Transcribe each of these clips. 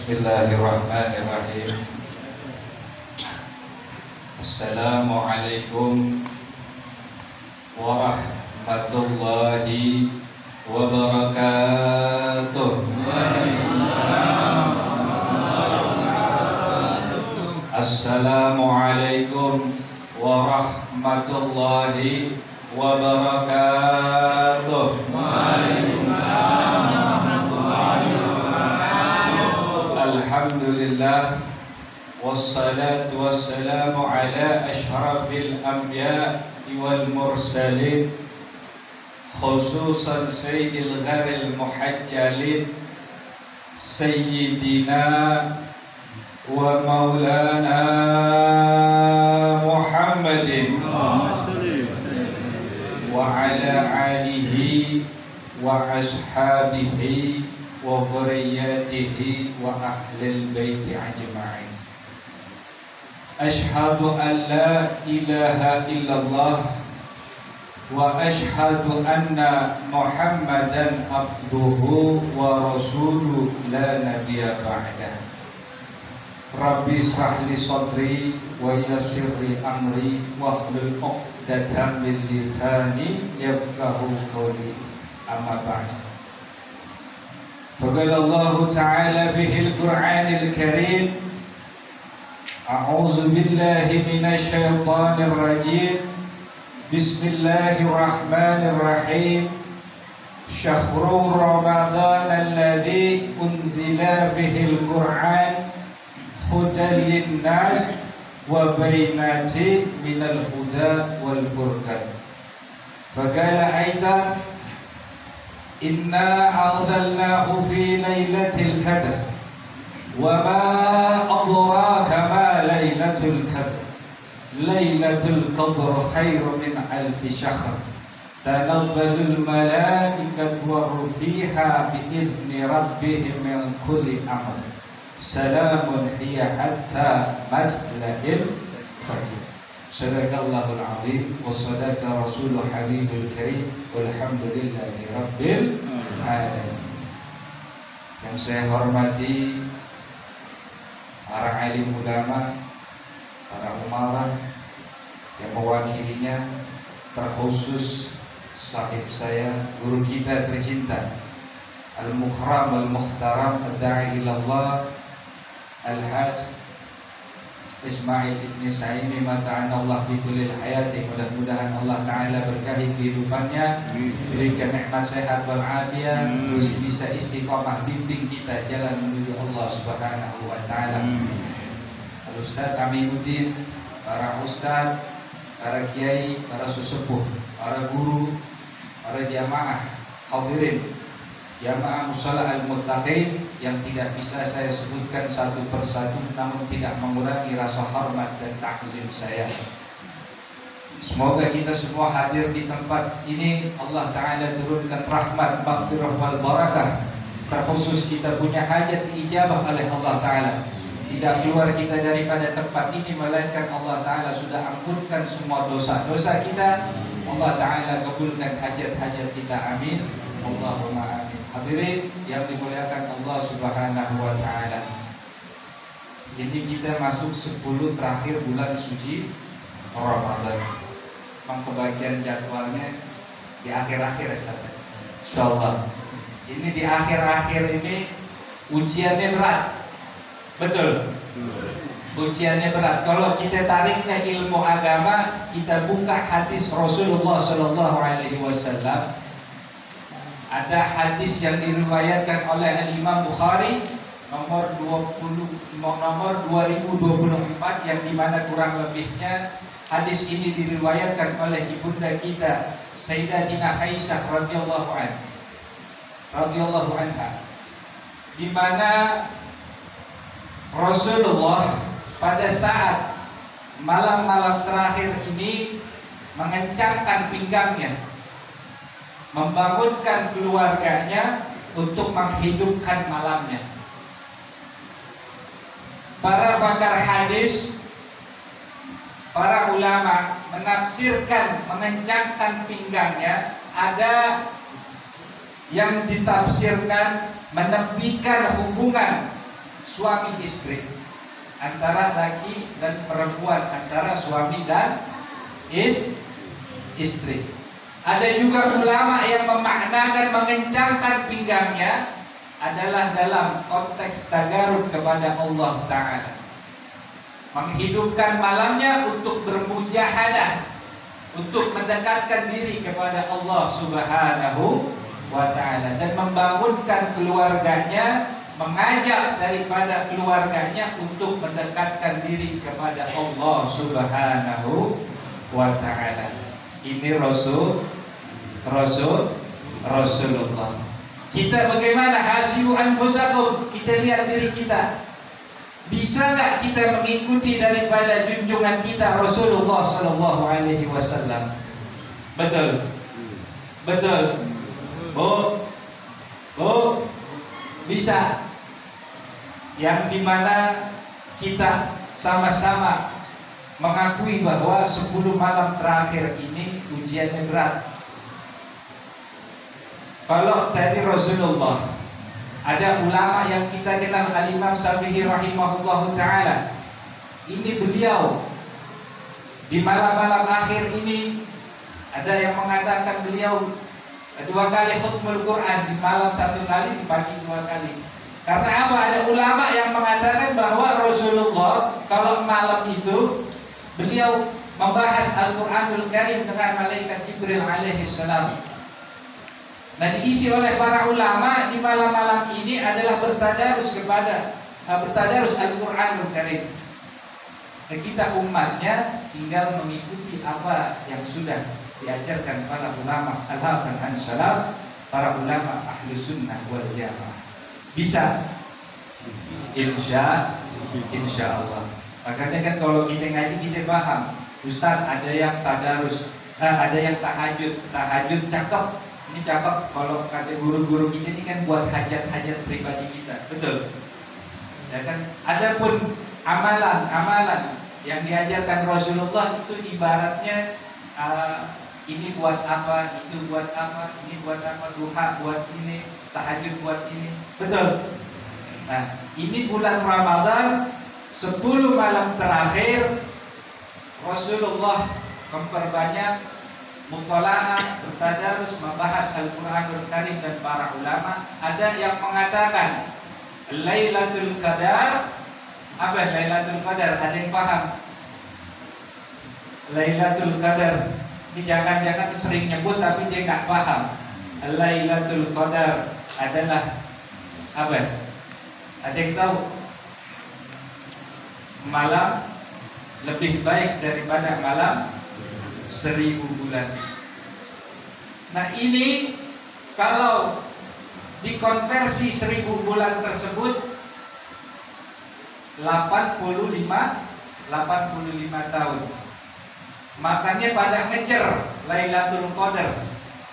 Bismillahirrahmanirrahim. Assalamualaikum warahmatullahi wabarakatuh. Assalamualaikum warahmatullahi wabarakatuh. Alhamdulillah wassalatu wassalamu ala ashrafil anbiya wal mursalin khususan sayyidil gharil muhajjalin sayyidina wa maulana Muhammadin wa ala alihi wa ashabihi wa dhurriyyatihi wa ahlil baiti ajma'in. Ashhadu an la ilaha illallah wa ashhadu anna Muhammadan abduhu wa rasuluhu la nabiyya ba'dah. Rabbi israh li sadri wa yassir li amri wahlul 'uqdatam min lisani yafqahu qawli. Amma ba'd. فقال الله تعالى في القرآن الكريم أعوذ بالله من الشيطان الرجيم بسم الله الرحمن الرحيم شهر رمضان الذي أنزل فيه القرآن هدى للناس وبينات من الهدى والفرقان. فقال أيضا Inna anzalnahu fi lailatul qadr wa ma adraka ma lailatul qadr lailatul qadr khairun min alfi syahr tanazzalul malaikatu wa ruh fiha bi idzni rabbihim min kulli amr salamun hiya hatta matla'il fajr. Sadaqallahul azim wa sadaqa rasulul habibul karim walhamdulillahi rabbil alamin. Yang saya hormati para alim ulama, para umarah yang mewakilinya, terkhusus sahib saya, guru kita tercinta al-mukhram al-muhtaram ad-da'i ilallah al-hajj Ismail ibn Sa'imi mata'ana Allah bitulil hayati. Mudah-mudahan Allah Ta'ala berkahi kehidupannya, berikan nikmat sehat wal afiat, terus bisa istiqamah bimbing kita jalan menuju Allah Subhanahu wa Ta'ala. Al-Ustaz Aminuddin, para ustaz, para kiai, para sesepuh, para guru, para jamaah hadirin, jamaah musalla al-muttaqin yang tidak bisa saya sebutkan satu persatu, namun tidak mengurangi rasa hormat dan takzim saya. Semoga kita semua hadir di tempat ini Allah Ta'ala turunkan rahmat, maghfirah wal barakah. Terkhusus kita punya hajat diijabah oleh Allah Ta'ala. Tidak keluar kita daripada tempat ini melainkan Allah Ta'ala sudah ampunkan semua dosa-dosa kita. Allah Ta'ala kabulkan hajat-hajat kita, amin Allahumma amin. Hadirin yang dimuliakan Allah Subhanahu wa Ta'ala, ini kita masuk 10 terakhir bulan suci Ramadan. Memang kebagian jadwalnya di akhir-akhir, insyaallah. Ini di akhir-akhir ini ujiannya berat. Betul. Ujiannya berat. Kalau kita tarik ke ilmu agama, kita buka hadis Rasulullah sallallahu alaihi wasallam. Ada hadis yang diriwayatkan oleh Imam Bukhari nomor 2024 yang dimana kurang lebihnya hadis ini diriwayatkan oleh ibunda kita Sayyidatina Aisyah radhiyallahu anha, di mana Rasulullah pada saat malam-malam terakhir ini mengencangkan pinggangnya, membangunkan keluarganya untuk menghidupkan malamnya. Para pakar hadis, para ulama menafsirkan mengencangkan pinggangnya, ada yang ditafsirkan menepikan hubungan suami istri, antara laki dan perempuan, antara suami dan istri. Ada juga ulama yang memaknakan mengencangkan pinggangnya adalah dalam konteks tagarut kepada Allah Ta'ala, menghidupkan malamnya untuk bermujahadah, untuk mendekatkan diri kepada Allah Subhanahu wa Ta'ala, dan membangunkan keluarganya, mengajak daripada keluarganya untuk mendekatkan diri kepada Allah Subhanahu wa Ta'ala. Ini Rasulullah. Kita bagaimana? Hasibu anfusakum. Kita lihat diri kita. Bisa nggak kita mengikuti daripada junjungan kita Rasulullah Sallallahu Alaihi Wasallam? Betul, betul. Bisa. Yang dimana kita sama-sama mengakui bahwa 10 malam terakhir ini ujiannya berat. Kalau tadi Rasulullah, ada ulama yang kita kenal, Al-Imam Syafi'i rahimahullahu ta'ala. Ini beliau di malam-malam akhir ini, ada yang mengatakan beliau 2 kali khutmul Quran, di malam 1 kali, di pagi 2 kali. Karena apa? Ada ulama yang mengatakan bahwa Rasulullah kalau malam itu beliau membahas Al-Quranul Karim dengan malaikat Jibril alaihi salam. Nah, diisi oleh para ulama di malam-malam ini adalah bertadarus Al-Quranul Karim. Dan kita umatnya tinggal mengikuti apa yang sudah diajarkan para ulama al-hafan an-salaf, para ulama ahlu sunnah wal jamaah. Bisa? Insya Allah. Makanya kan kalau kita ngaji kita paham, Ustaz ada yang tadarus, ada yang tahajud cakep. Ini cakep kalau kata guru-guru kita ini kan buat hajat-hajat pribadi kita, betul? Ya kan? Adapun amalan yang diajarkan Rasulullah itu ibaratnya ini buat apa, itu buat apa, ini buat apa, duha buat ini, tahajud buat ini, betul? Nah, ini bulan Ramadan 10 malam terakhir Rasulullah memperbanyak mutola'ah, bertadarus, membahas Al-Quranul Karim, dan para ulama ada yang mengatakan Lailatul Qadar. Apa Lailatul Qadar? Ada yang paham? Lailatul Qadar ini jangan-jangan sering nyebut tapi dia nggak paham. Lailatul Qadar adalah apa? Ada yang tahu? Malam lebih baik daripada malam 1000 bulan. Nah, ini kalau dikonversi 1000 bulan tersebut 85 tahun. Makanya pada ngejar Lailatul Qadar.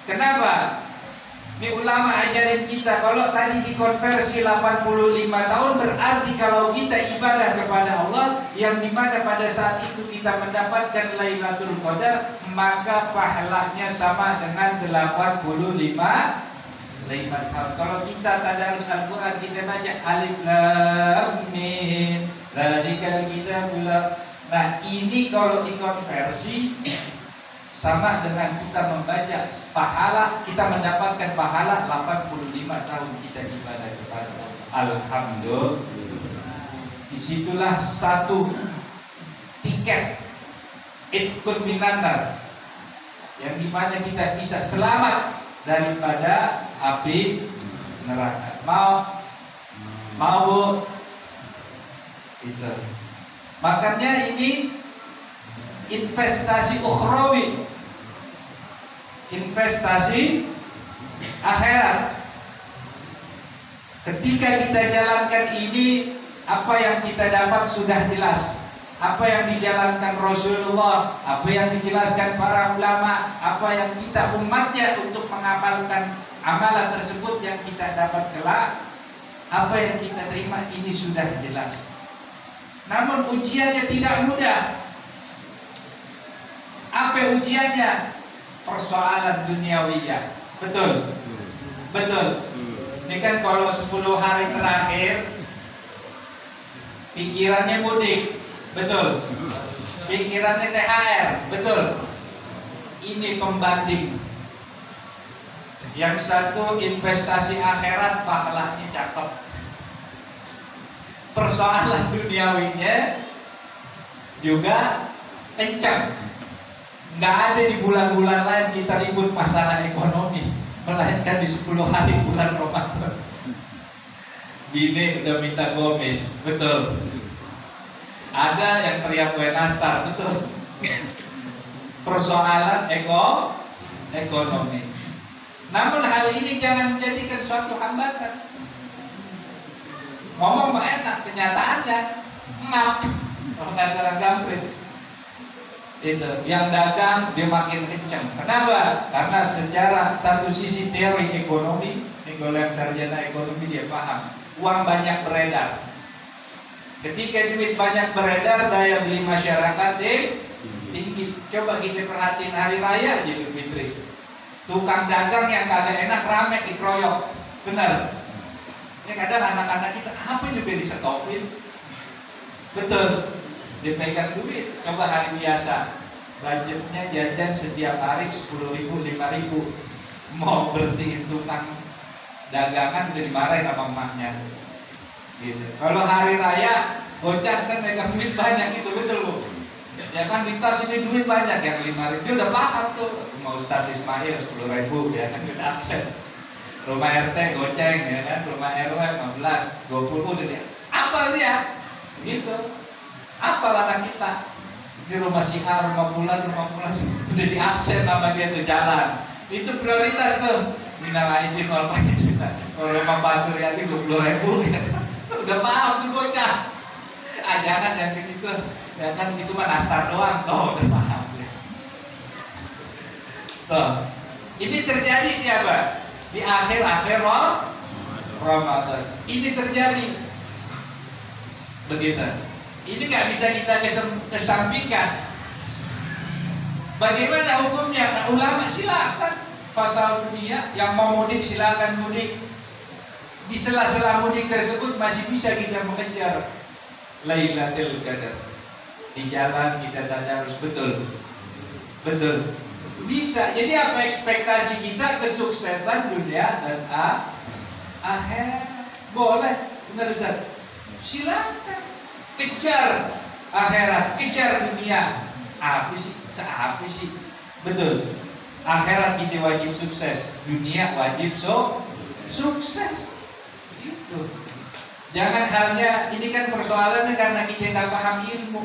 Kenapa? Ini ulama ajarin kita, kalau tadi dikonversi 85 tahun berarti kalau kita ibadah kepada Allah yang dimana pada saat itu kita mendapatkan Lailatul Qadar, maka pahalanya sama dengan 85 tahun. Kalau kita tadarus Al-Quran, kita baca Alif Lam Mim Dzalikal Kitabul. Nah, ini kalau dikonversi sama dengan kita membaca pahala, kita mendapatkan pahala 85 tahun kita ibadah kepada Allah. Alhamdulillah. Disitulah satu tiket ikut minanar yang dimana kita bisa selamat daripada api neraka. Mau Bu? Itu. Makanya ini investasi ukhrawi, investasi akhirat. Ketika kita jalankan ini, apa yang kita dapat sudah jelas. Apa yang dijalankan Rasulullah, apa yang dijelaskan para ulama, apa yang kita umatnya untuk mengamalkan amalan tersebut yang kita dapat kelak, apa yang kita terima ini sudah jelas. Namun ujiannya tidak mudah. Apa ujiannya? Persoalan duniawiyah. Betul. Betul. Ini kan kalau 10 hari terakhir Pikirannya mudik, betul. Pikirannya THR, betul. Ini pembanding. Yang satu investasi akhirat, pahalanya cakep. Persoalan duniawinya juga kencang. Nggak ada di bulan-bulan lain kita ribut masalah ekonomi, melainkan di 10 hari bulan Ramadan. Bini udah minta gomis, betul. Ada yang teriak kue nastar, betul. Persoalan ekonomi. Namun hal ini jangan menjadikan suatu hambatan. Ngomong mah enak, kenyataannya ngap. Kalau nggak ada gamprit. Itu yang dagang dia makin kencang. Kenapa? Karena secara satu sisi teori ekonomi, Nikolai sarjana ekonomi dia paham. Uang banyak beredar. Ketika duit banyak beredar, daya beli masyarakat tinggi. Coba kita perhatiin hari raya Idul Fitri. Tukang dagang yang kagak enak rame dikeroyok. Benar. Ya kadang anak-anak kita apa juga disetopin. Betul. Dipegang duit. Coba hari biasa budgetnya jajan setiap hari 10.000, 5.000. Mau berhentiin tukang dagangan udah dimarahin sama emaknya gitu. Kalau hari raya bocah kan megang duit banyak gitu, betul Bu? Ya kan di tas ini duit banyak, yang 5.000 dia udah paham tuh. Mau Ustaz Ismail 10.000 dia kan udah absen. Rumah RT goceng ya kan, rumah RW 15, 20 udah dia. Apa dia? Gitu. Apal anak kita. Di rumah si A, rumah bulan udah di absen sama dia tuh jalan. Itu prioritas tuh. Minal aidin wal faizin. Kalau rumah Pak Suryadi 20.000 ya kan. Udah paham tuh bocah. Jangan yang ke situ. Ya kan itu mah nastar doang tuh, udah paham ya. Tuh. Ini terjadi di apa? Di akhir-akhir Ramadan. Ini terjadi. Begitu. Ini nggak bisa kita kesampingkan. Bagaimana hukumnya? Nah, ulama silakan fasal dunia, yang mau mudik silakan mudik. Di sela-sela mudik tersebut masih bisa kita mengejar Lailatul Qadar. Di jalan kita tadarus, betul. Betul. Bisa. Jadi apa ekspektasi kita? Kesuksesan dunia dan akhirat. Boleh. Benar Ustaz? Silakan. Kejar akhirat, kejar dunia. Apa sih? Betul. Akhirat kita wajib sukses, dunia wajib sukses. Gitu. Jangan halnya ini kan persoalannya karena kita nggak paham ilmu.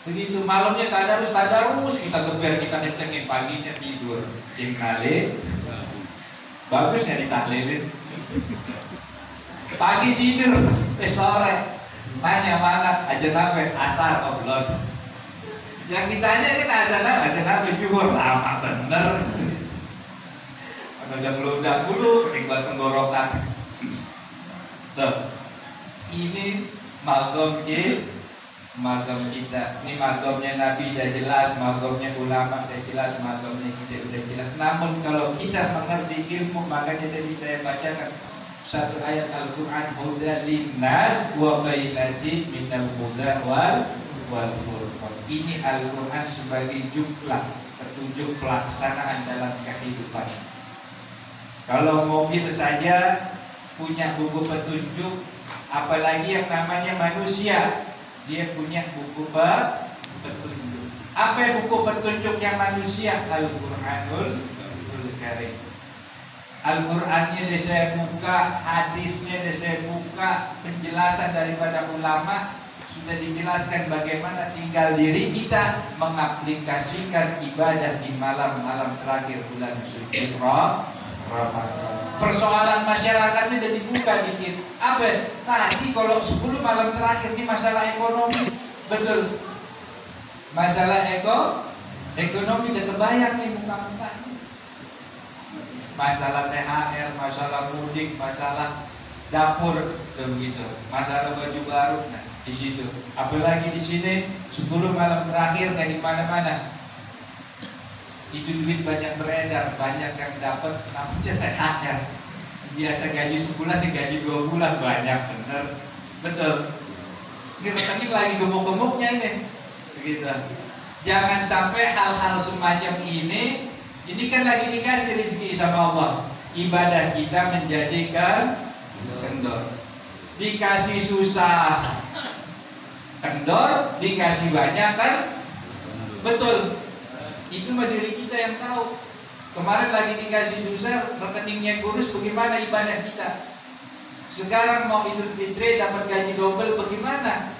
Begitu malamnya tadarus kita geber, kita kencengin, paginya tidur. Imnalih. Bagus nggak ditahlilin? Pagi tidur, sore nanya mana aja nabe asar oblon. Yang ditanya kan azan nabe juhur lama bener. Udah meludak dulu keringat tenggorokan. Tuh, ini magom kita. Ini magomnya Nabi udah jelas, magomnya ulama udah jelas, magomnya kita udah jelas. Namun kalau kita mengerti ilmu, makanya tadi saya bacakan satu ayat Al-Quran, huda linnas wa bainatin minal huda wal furqan. Ini Al-Quran sebagai jumlah petunjuk pelaksanaan dalam kehidupan. Kalau mobil saja punya buku petunjuk, apalagi yang namanya manusia, dia punya buku petunjuk. Apa buku petunjuk yang manusia? Al-Quranul Karim. Al-Qurannya dia saya buka, hadisnya dia saya buka, penjelasan daripada ulama sudah dijelaskan bagaimana tinggal diri kita mengaplikasikan ibadah di malam-malam terakhir bulan suci Ramadan. Persoalan masyarakatnya jadi dibuka dikit. Apa? Tadi kalau 10 malam terakhir ini masalah ekonomi, betul. Masalah ekonomi udah kebayang nih muka-mukanya. Masalah THR, masalah mudik, masalah dapur, begitu. Masalah baju baru, nah di situ. Apalagi di sini 10 malam terakhir nggak di mana-mana. Itu duit banyak beredar, banyak yang dapat namanya THR. Biasa gaji sebulan digaji 2 bulan, banyak bener. Betul. Ini rekening lagi gemuk-gemuknya ini. Begitu. Jangan sampai hal-hal semacam ini kan lagi dikasih rezeki sama Allah. Ibadah kita menjadikan kendor. Dikasih susah kendor, dikasih banyak kan? Betul. Itu mah diri kita yang tahu. Kemarin lagi dikasih susah, rekeningnya kurus, bagaimana ibadah kita? Sekarang mau Idul Fitri dapat gaji double, bagaimana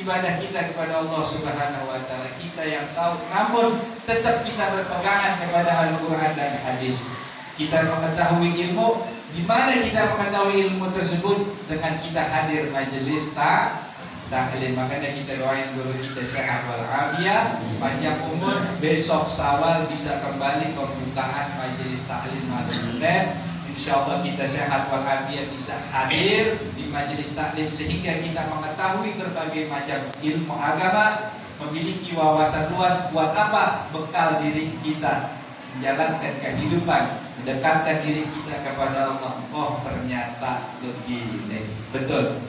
ibadah kita kepada Allah Subhanahu wa taala? Kita yang tahu. Namun tetap kita berpegangan kepada Al-Qur'an dan hadis. Kita mengetahui ilmu. Di mana kita mengetahui ilmu tersebut? Dengan kita hadir majelis taklim. Makanya kita doain guru kita sehat walafiat, panjang umur. Besok Syawal bisa kembali pembukaan majelis taklim malam Senin. InsyaAllah kita sehat walafiat, bisa hadir di majelis taklim sehingga kita mengetahui berbagai macam ilmu agama, memiliki wawasan luas. Buat apa? Bekal diri kita menjalankan kehidupan, mendekatkan diri kita kepada Allah. Oh ternyata begini. Betul.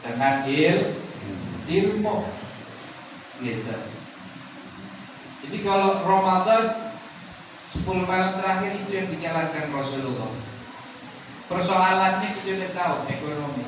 Dengan ilmu gitu. Jadi kalau Ramadan 10 malam terakhir itu yang dijalankan Rasulullah. Persoalannya kita sudah tahu, ekonomi.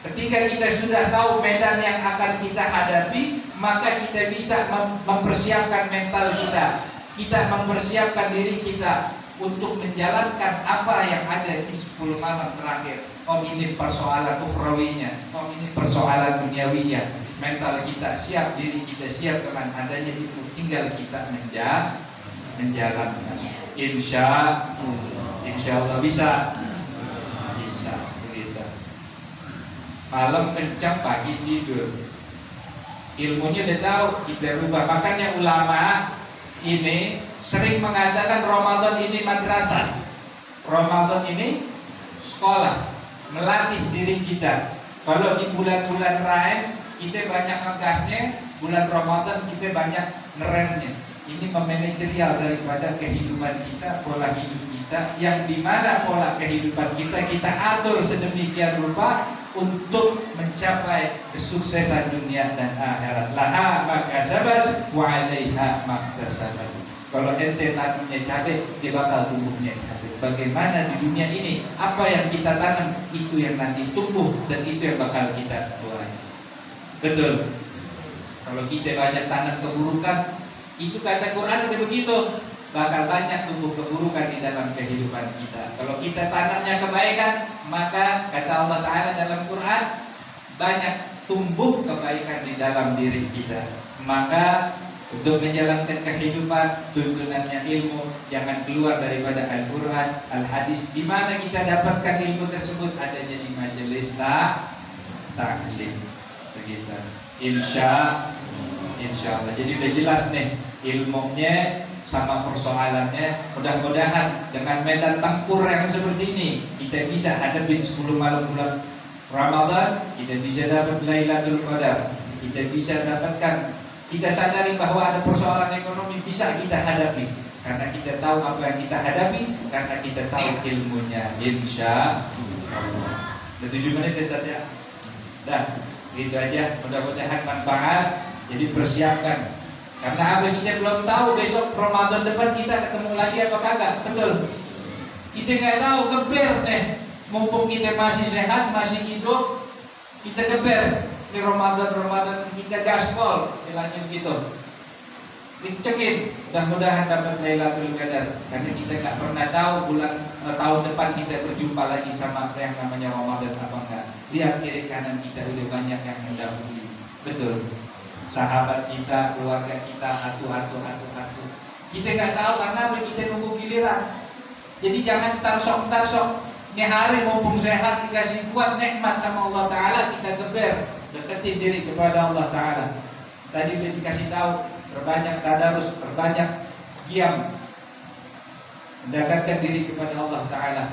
Ketika kita sudah tahu medan yang akan kita hadapi, maka kita bisa mempersiapkan mental kita. Kita mempersiapkan diri kita untuk menjalankan apa yang ada di 10 malam terakhir. Oh ini persoalan ukhrawinya, oh ini persoalan duniawinya. Mental kita siap, diri kita siap dengan adanya itu. Tinggal kita menjalankan. Insya Allah bisa begitu. Malam kencang, pagi tidur. Ilmunya udah tahu, kita rubah. Makanya ulama ini sering mengatakan Ramadan ini madrasah, Ramadan ini sekolah, melatih diri kita. Kalau di bulan-bulan lain kita banyak ngegasnya, bulan Ramadan kita banyak ngeremnya. Ini memanajerial daripada kehidupan kita, pola hidup kita, yang dimana pola kehidupan kita atur sedemikian rupa untuk mencapai kesuksesan dunia dan akhirat. Laha makasabat wa 'alaiha maktasabat. Kalau ente tanamnya cabai, dia bakal tumbuhnya cabai. Bagaimana di dunia ini, apa yang kita tanam itu yang nanti tumbuh dan itu yang bakal kita tuai. Betul. Kalau kita banyak tanam keburukan, itu kata Quran udah begitu, bakal banyak tumbuh keburukan di dalam kehidupan kita. Kalau kita tanamnya kebaikan, maka kata Allah Ta'ala dalam Quran, banyak tumbuh kebaikan di dalam diri kita. Maka untuk menjalankan kehidupan, tuntunannya ilmu, jangan keluar daripada Al-Quran, Al-Hadis. Di mana kita dapatkan ilmu tersebut? Adanya di majelis taklim. Begitu. Insya Allah. Jadi udah jelas nih ilmunya sama persoalannya. Mudah-mudahan dengan medan tempur yang seperti ini kita bisa hadapi 10 malam bulan Ramadan. Kita bisa dapat Lailatul Qadar. Kita bisa dapatkan, kita sadari bahwa ada persoalan ekonomi bisa kita hadapi karena kita tahu apa yang kita hadapi, karena kita tahu ilmunya. Insya Allah. 7 menit ya saja. Dah, gitu aja. Mudah-mudahan manfaat. Jadi persiapkan. Karena apa, kita belum tahu besok Ramadan depan kita ketemu lagi apa kagak. Betul. Kita nggak tahu, geber nih. Mumpung kita masih sehat, masih hidup, kita geber. Di Ramadan kita gaspol, istilahnya begitu. Dicekin. Mudah-mudahan dapat Lailatul Qadar. Karena kita nggak pernah tahu tahun depan kita berjumpa lagi sama yang namanya Ramadan apa enggak. Lihat kiri kanan kita udah banyak yang mendahului. Betul. Sahabat kita, keluarga kita, atu. Kita nggak tahu karena kita nunggu giliran. Jadi jangan tarsok. Ini hari mumpung sehat dikasih kuat nikmat sama Allah Ta'ala, kita geber, deketin diri kepada Allah Ta'ala. Tadi udah dikasih tahu, perbanyak tadarus, perbanyak qiyam, mendekatkan diri kepada Allah Ta'ala.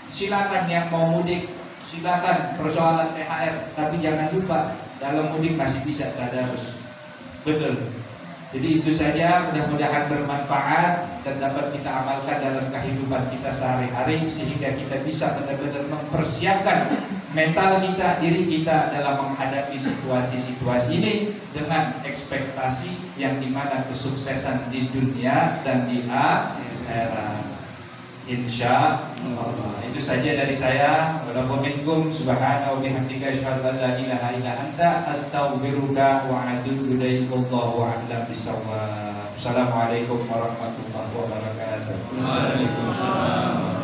Silakan yang mau mudik, silakan persoalan THR, tapi jangan lupa dalam mudik masih bisa tadarus. Betul. Jadi itu saja, mudah-mudahan bermanfaat dan dapat kita amalkan dalam kehidupan kita sehari-hari sehingga kita bisa benar-benar mempersiapkan mental kita, diri kita dalam menghadapi situasi-situasi ini dengan ekspektasi yang dimana kesuksesan di dunia dan di akhirat. Insya Allah. Itu saja dari saya. Walaupun subhanahu wa bihamdika asyhadu an la ilaha illa anta astaghfiruka wa atubu ilaik. Wallahu a'lam bissawab. Assalamualaikum warahmatullahi wabarakatuh. Waalaikumsalam.